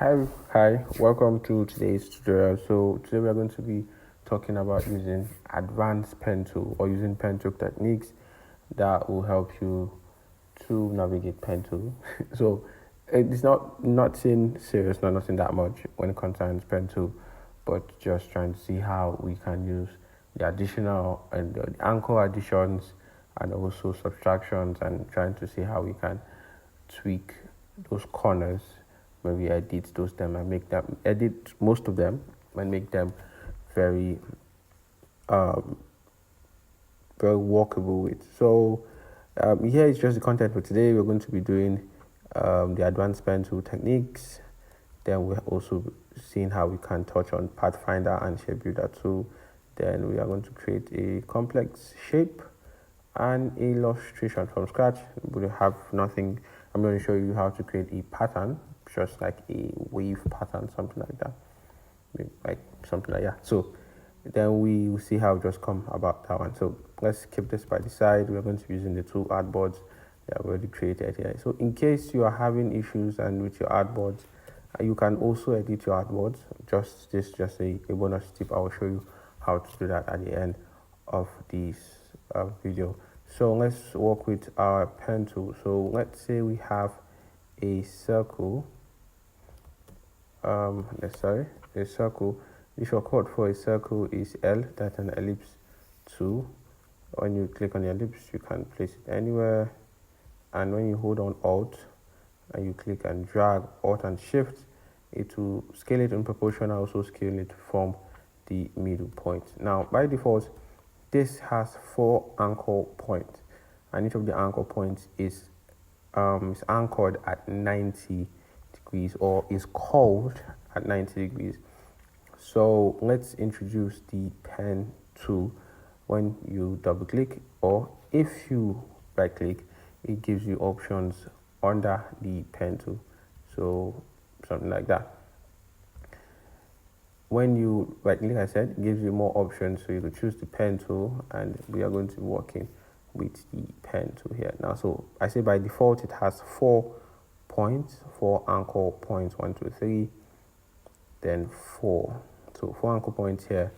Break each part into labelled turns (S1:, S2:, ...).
S1: Hi, welcome to today's tutorial. So today we are going to be talking about using advanced pen tool or using pen tool techniques that will help you to navigate pen tool. So it's not nothing serious, not nothing that much when it concerns pen tool, but just trying to see how we can use the additional and the anchor additions and also subtractions, and trying to see how we can tweak those corners, maybe edit those them and make them edit most of them and make them very um very workable with. So here is just the content for today. We're going to be doing the advanced pen tool techniques. Then we're also seeing how we can touch on Pathfinder and Shape Builder tool. Then we are going to create a complex shape and illustration from scratch. We have nothing. I'm going to show you how to create a pattern, just like a wave pattern, something like that, like something like that. So then we will see how it just come about that one. So let's keep this by the side. We're going to be using the two artboards that I've already created here. So in case you are having issues and with your artboards, you can also edit your artboards. Just a bonus tip. I will show you how to do that at the end of this video. So let's work with our pen tool. So let's say we have a circle. A circle. The shortcut for a circle is L. That's an ellipse 2. When you click on the ellipse, you can place it anywhere. And when you hold on Alt and you click and drag Alt and Shift, it will scale it in proportion, also scale it from the middle point. Now, by default, this has 4 anchor points, and each of the anchor points is anchored at 90 degrees, or is curved at 90 degrees. So let's introduce the pen tool. When you double click, or if you right click, it gives you options under the pen tool. So something like that. When you right click, I said, it gives you more options, so you can choose the pen tool, and we are going to be working with the pen tool here now. So I say by default it has 4 points, 4 anchor points, 1 2 3, then 4. So 4 anchor points here,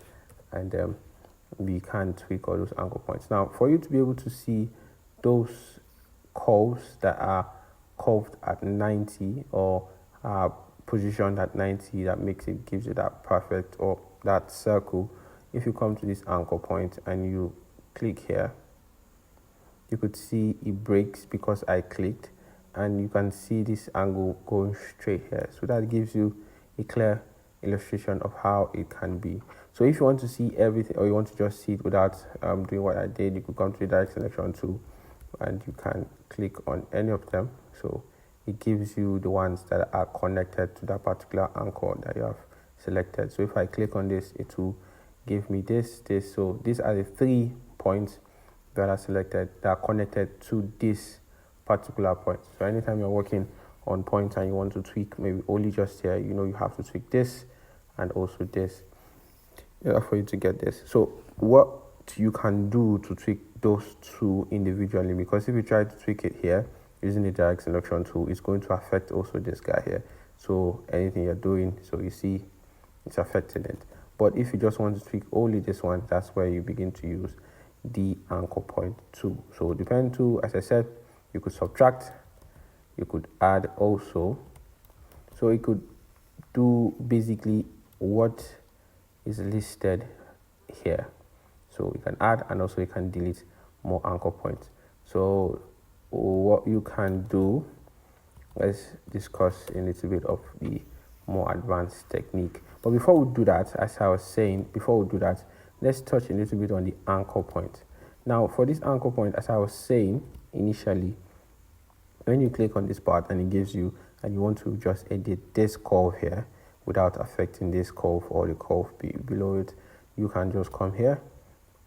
S1: and we can tweak all those anchor points. Now, for you to be able to see those curves that are curved at 90 or positioned at 90, that gives you that perfect, or that circle. If you come to this anchor point and you click here, you could see it breaks because I clicked, and you can see this angle going straight here. So that gives you a clear illustration of how it can be. So if you want to see everything, or you want to just see it without doing what I did, you could come to the direct selection tool and you can click on any of them. So it gives you the ones that are connected to that particular anchor that you have selected. So if I click on this, it will give me this. So these are the 3 points that are selected that are connected to this particular point. So anytime you're working on points and you want to tweak maybe only just here, you have to tweak this and also this for you to get this. So what you can do to tweak those two individually, because if you try to tweak it here using the direct selection tool, it's going to affect also this guy here. So anything you're doing, so you see it's affecting it. But if you just want to tweak only this one, that's where you begin to use the anchor point tool. So the pen tool, as I said, you could subtract, you could add also. So it could do basically what is listed here. So you can add, and also you can delete more anchor points. So what you can do, let's discuss a little bit of the more advanced technique. But before we do that, as I was saying, let's touch a little bit on the anchor point. Now, for this anchor point, as I was saying initially, when you click on this part and it gives you, and you want to just edit this curve here without affecting this curve or the curve below it, you can just come here,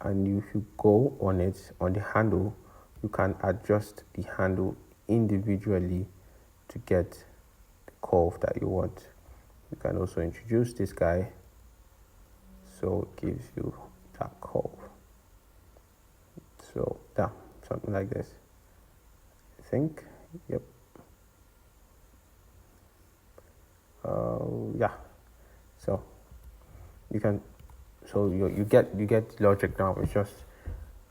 S1: and if you go on it, on the handle, you can adjust the handle individually to get the curve that you want. You can also introduce this guy, so it gives you that curve. So yeah, something like this, I think. Yep. yeah, so you can, so you get logic now. It's just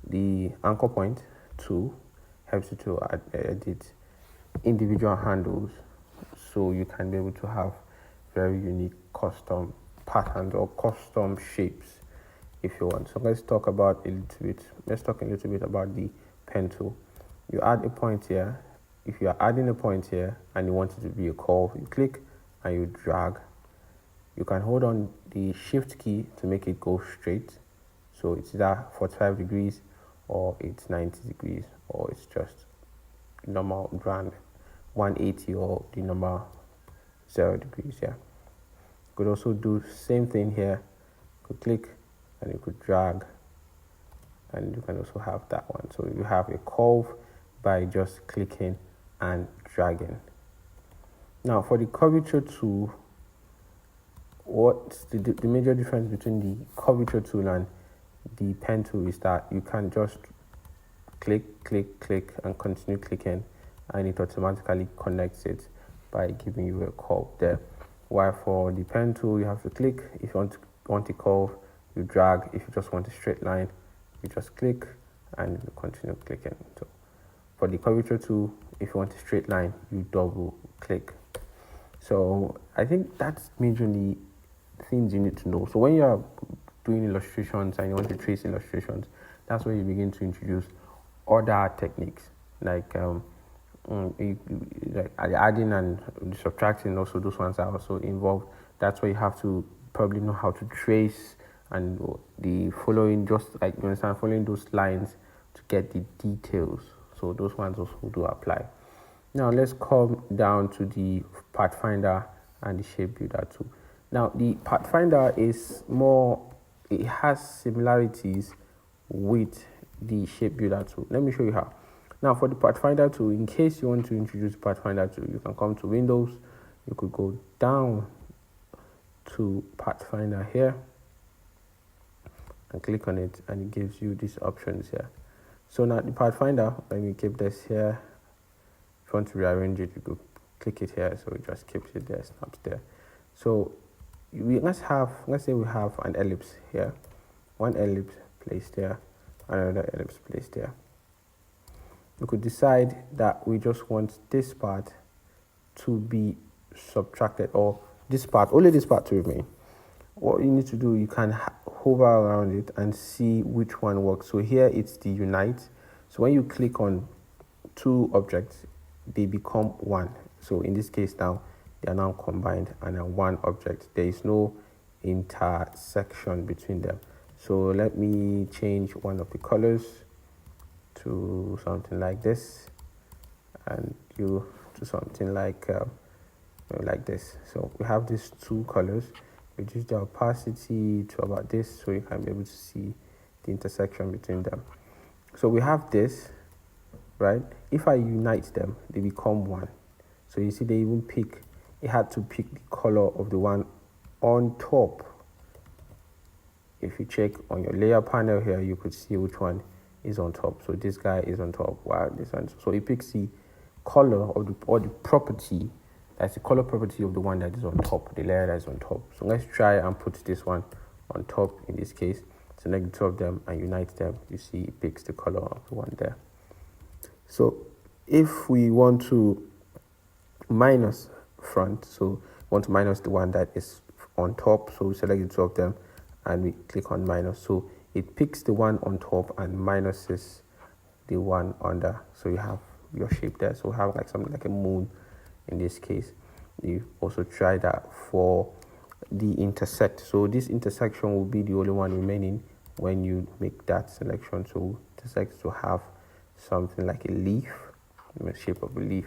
S1: the anchor point tool helps you to edit individual handles, so you can be able to have very unique custom patterns or custom shapes if you want. So let's talk about a little bit. Let's talk a little bit about the pen tool. You add a point here. If you are adding a point here and you want it to be a curve, you click and you drag. You can hold on the shift key to make it go straight. So it's either 45 degrees or it's 90 degrees or it's just normal brand 180 or the normal 0 degrees. Yeah. You could also do same thing here. You could click and you could drag, and you can also have that one. So you have a curve by just clicking and dragging. Now for the curvature tool, what's the major difference between the curvature tool and the pen tool is that you can just click and continue clicking, and it automatically connects it by giving you a curve there. While for the pen tool, you have to click. If you want a curve, you drag. If you just want a straight line, you just click and you continue clicking. So for the curvature tool, if you want a straight line, you double click. So I think that's majorly things you need to know. So when you are doing illustrations and you want to trace illustrations, that's where you begin to introduce other techniques like like adding and subtracting. Also, those ones are also involved. That's where you have to probably know how to trace and the following, just like you understand, following those lines to get the details. So those ones also do apply. Now let's come down to the Pathfinder and the Shape Builder tool. Now the Pathfinder is more, it has similarities with the Shape Builder tool. Let me show you how. Now for the Pathfinder tool, in case you want to introduce Pathfinder tool, you can come to Windows, you could go down to Pathfinder here and click on it, and it gives you these options here. So now the Pathfinder, let me keep this here. If you want to rearrange it, you could click it here, so it just keeps it there, snaps there. So let's say we have an ellipse here, one ellipse placed there, another ellipse placed there. You could decide that we just want this part to be subtracted, or this part, only this part to remain. What you need to do, you can hover around it and see which one works. So here it's the unite. So when you click on two objects, they become one. So in this case now, they are now combined and are one object. There is no intersection between them. So let me change one of the colors to something like this, and you to something like this. So we have these two colors. Reduce the opacity to about this, so you can be able to see the intersection between them. So we have this, right? If I unite them, they become one. So you see they even pick, it had to pick the color of the one on top. If you check on your layer panel here, you could see which one is on top. So this guy is on top, while this one, so it picks the color of the property. That's the color property of the one that is on top, the layer that is on top. So let's try and put this one on top in this case. Select the two of them and unite them. You see it picks the color of the one there. So if we want to minus front, so we want to minus the one that is on top, so we select the two of them and we click on minus. So it picks the one on top and minuses the one under. So you have your shape there. So we have like something like a moon in this case. You also try that for the intersect. So this intersection will be the only one remaining when you make that selection. So intersect to have something like a leaf, in the shape of a leaf.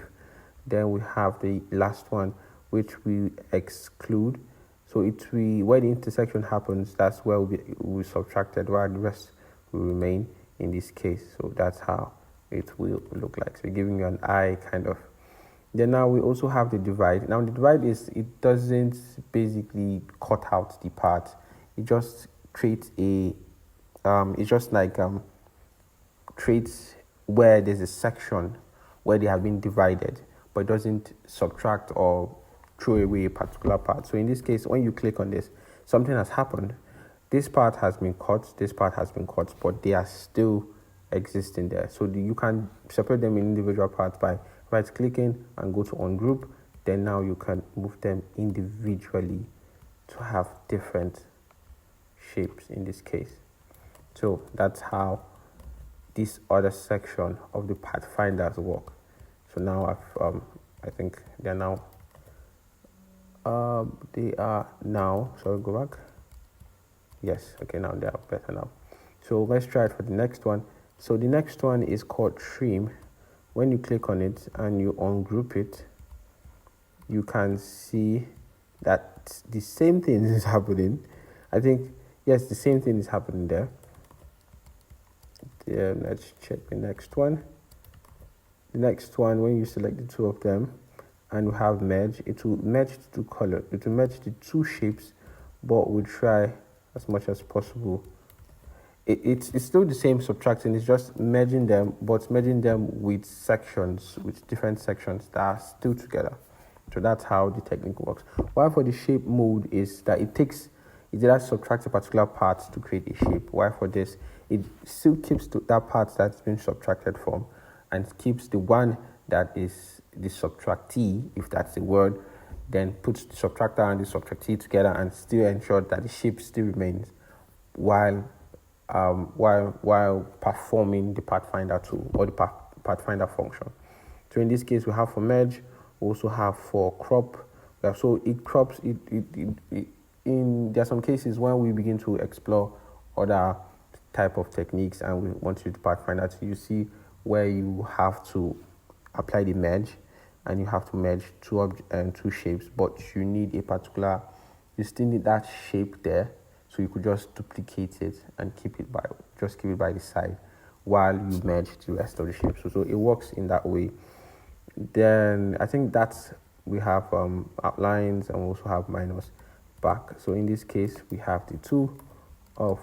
S1: Then we have the last one, which we exclude. So where the intersection happens, that's where we subtracted, while the rest will remain in this case. So that's how it will look like. So giving you an eye kind of. Then now we also have the divide. Now the divide it doesn't basically cut out the part. It just creates it's just like creates where there's a section where they have been divided, but it doesn't subtract or throw away a particular part. So in this case, when you click on this, something has happened. This part has been cut, this part has been cut, but they are still existing there. So you can separate them in individual parts by right clicking and go to ungroup. Then now you can move them individually to have different shapes in this case. So that's how this other section of the pathfinders work. So now I think they're now sorry, go back. Yes, okay, now they are better now. So let's try it for the next one. So the next one is called trim. When you click on it and you ungroup it, you can see that the same thing is happening. I think, yes, the same thing is happening there. Let's check the next one. The next one, when you select the two of them and you have merge, it will merge the two colors. It will merge the two shapes, but we'll try as much as possible. It's still the same subtracting, it's just merging them, but merging them with sections, with different sections that are still together. So that's how the technique works. While for the shape mode is that it either subtracts a particular part to create a shape. While for this, it still keeps that part that's been subtracted from and keeps the one that is the subtractee, if that's the word, then puts the subtractor and the subtractee together and still ensure that the shape still remains while performing the pathfinder tool or the pathfinder function. So in this case, we have for merge, we also have for crop. So it crops it. There are some cases when we begin to explore other type of techniques and we want to use the pathfinder tool. You see where you have to apply the merge and you have to merge two shapes, but you still need that shape there. So you could just duplicate it and keep it by the side while you merge the rest of the shapes. So it works in that way. Then I think we have outlines and we also have minus back. So in this case, we have the two of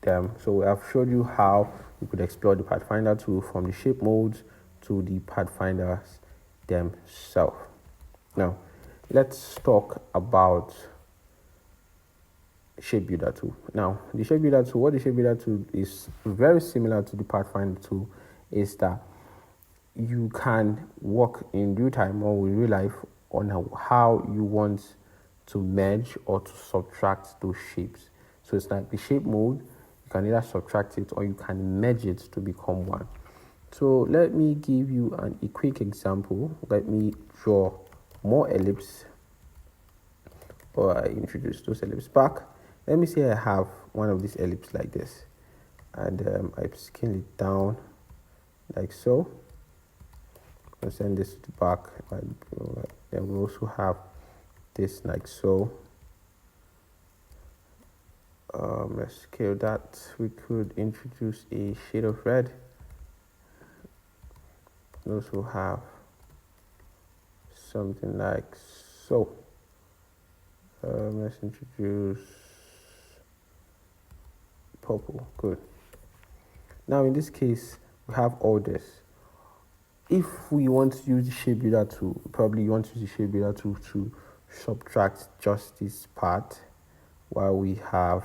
S1: them. So I've showed you how you could explore the Pathfinder tool from the shape modes to the Pathfinders themselves. Now, let's talk about Shape Builder tool. Now, the Shape Builder tool, what the Shape Builder tool is very similar to the Pathfinder tool is that you can work in real time or in real life on how you want to merge or to subtract those shapes. So it's like the shape mode, you can either subtract it or you can merge it to become one. So let me give you a quick example. Let me draw more ellipse, or I introduce those ellipses back. Let me say I have one of these ellipses like this, and I scale it down like so. I'll send this to the back, and then we also have this like so. Let's scale that. We could introduce a shade of red. We also have something like so. Let's introduce purple. Good. Now in this case, we have all this. If we want to use the shape builder tool, probably you want to use the shape builder tool to subtract just this part while we have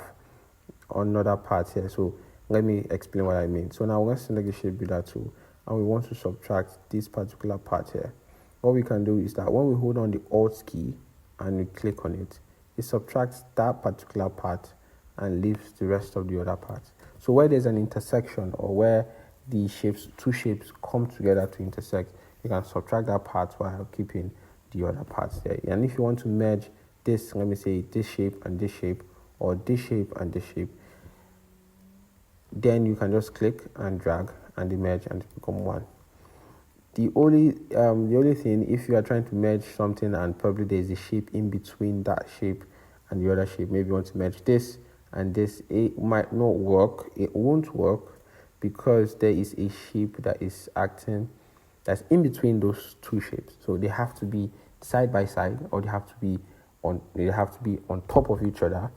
S1: another part here. So let me explain what I mean. So now we're going to select the shape builder tool and we want to subtract this particular part here. What we can do is that when we hold on the Alt key and we click on it, it subtracts that particular part and leaves the rest of the other parts. So where there's an intersection or where the two shapes come together to intersect, you can subtract that part while keeping the other parts there. And if you want to merge this, let me say this shape and this shape, or this shape and this shape, then you can just click and drag and they merge and become one. The only thing, if you are trying to merge something and probably there's a shape in between that shape and the other shape, maybe you want to merge this and this, it might not work. It won't work because there is a shape that is acting that's in between those two shapes. So they have to be side by side, or they have to be on top of each other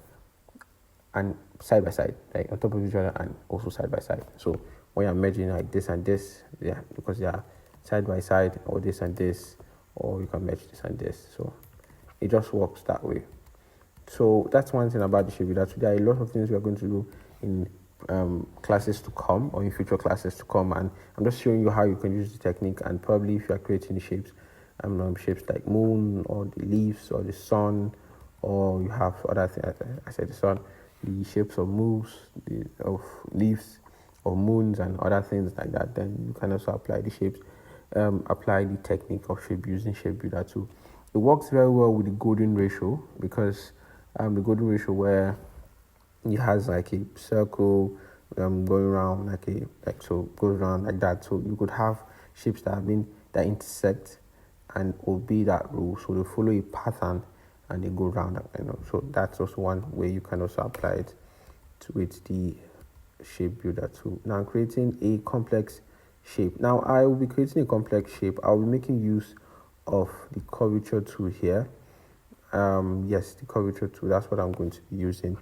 S1: and side by side, like on top of each other and also side by side. So when you're merging like this and this, yeah, because they are side by side, or this and this, or you can merge this and this. So it just works that way. So that's one thing about the shape builder. So there are a lot of things we are going to do in classes to come, or in future classes to come, and I'm just showing you how you can use the technique. And probably if you are creating shapes, shapes like moon or the leaves or the sun, or you have other things. I said the sun, the shapes of moves, of leaves, or moons, and other things like that. Then you can also apply the shapes, apply the technique of shape using shape builder too. It works very well with the golden ratio, because the golden ratio where it has like a circle going around like so goes around like that. So you could have shapes that intersect and obey that rule. So they follow a pattern and they go around. So that's also one way you can also apply it with the shape builder tool. Now creating a complex shape. Now I will be creating a complex shape. I'll be making use of the curvature tool here. Yes, the curvature tool, that's what I'm going to be using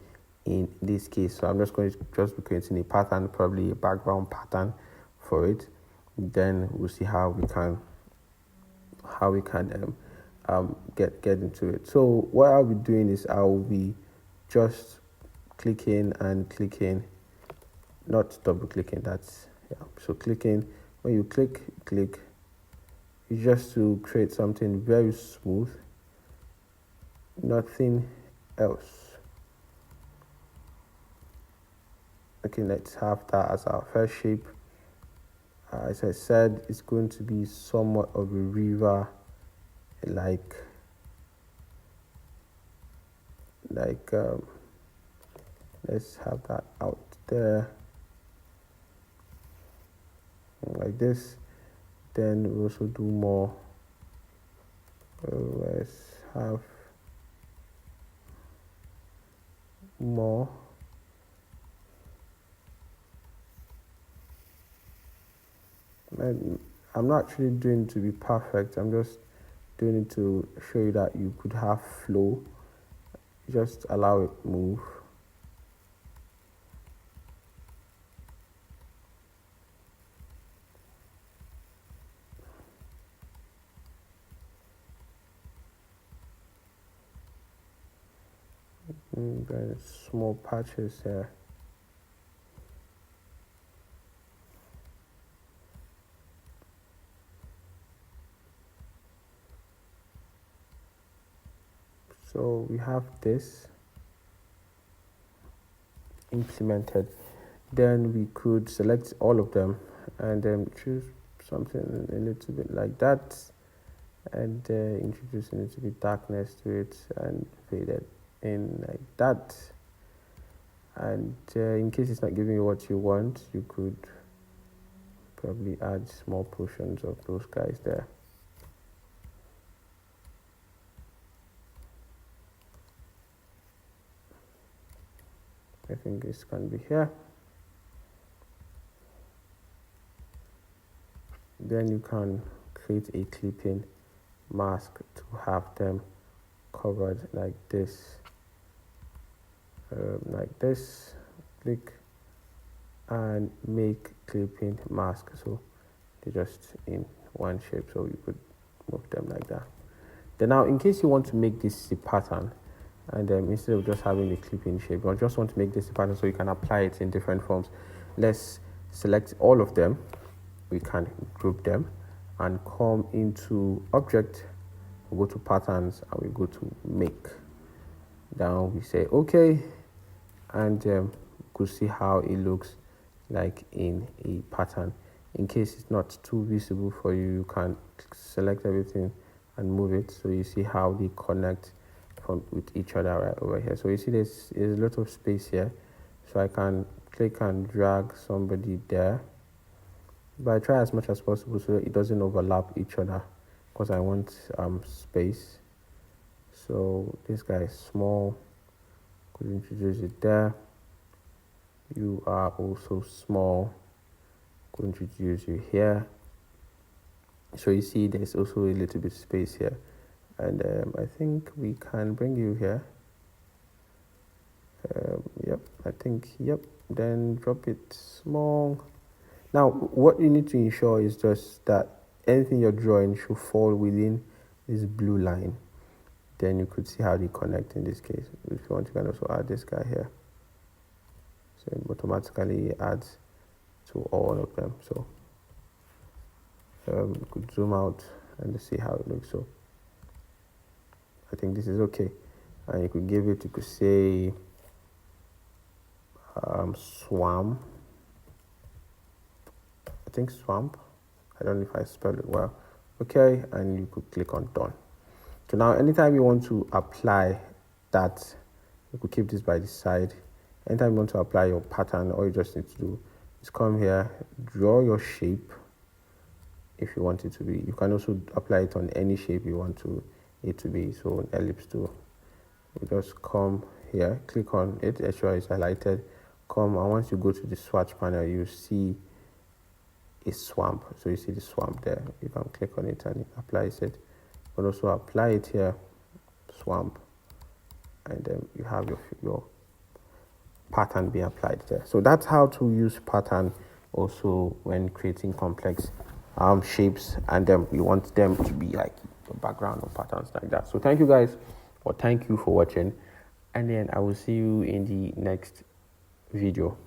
S1: in this case. So I'm just going to be creating a pattern, probably a background pattern for it. Then we'll see how we can get into it. So what I'll be doing is I'll be just clicking and clicking, not double clicking. That's so clicking. When you click, it's just to create something very smooth, nothing else. Okay, let's have that as our first shape. As I said, it's going to be somewhat of a river, like let's have that out there like this. Then we also do more. Let's have more. I'm not actually doing it to be perfect. I'm just doing it to show you that you could have flow. Just allow it move. Very small patches here. So we have this implemented. Then we could select all of them and then choose something a little bit like that, and introduce a little bit darkness to it and fade it in like that. And in case it's not giving you what you want, you could probably add small portions of those guys there. I think this can be here. Then you can create a clipping mask to have them covered like this. Click and make clipping mask, so they're just in one shape, so you could move them like that. Then now, in case you want to make this a pattern, and instead of just having the clipping shape, you just want to make this a pattern so you can apply it in different forms. Let's select all of them. We can group them and come into object. We go to patterns and we go to make. Now we say okay, and you could see how it looks like in a pattern. In case it's not too visible for you, you can select everything and move it so you see how they connect with each other right over here. So you see there's a lot of space here, so I can click and drag somebody there, but I try as much as possible so it doesn't overlap each other, because I want space. So this guy is small, could introduce it there. You are also small, could introduce you here. So you see there's also a little bit of space here, and I think we can bring you here. Yep, then drop it small. Now what you need to ensure is just that anything you're drawing should fall within this blue line. then you could see how they connect in this case. If you want, you can also add this guy here, so it automatically adds to all of them. So you could zoom out and see how it looks. So I think this is okay, and you could give it, you could say swamp. I think swamp. I don't know if I spelled it well. Okay, and you could click on done. So now anytime you want to apply that, you could keep this by the side. Anytime you want to apply your pattern, all you just need to do is come here, draw your shape if you want it to be. You can also apply it on any shape you want it to be. So an ellipse tool. You just come here, click on it, ensure it's highlighted. Come, and once you go to the swatch panel, you see a swamp. So you see the swamp there. You can click on it and it applies it. But also apply it here, swamp, and then you have your pattern being applied there. So that's how to use pattern also when creating complex shapes, and then you want them to be like the background or patterns like that. So thank you guys, or thank you for watching, and then I will see you in the next video.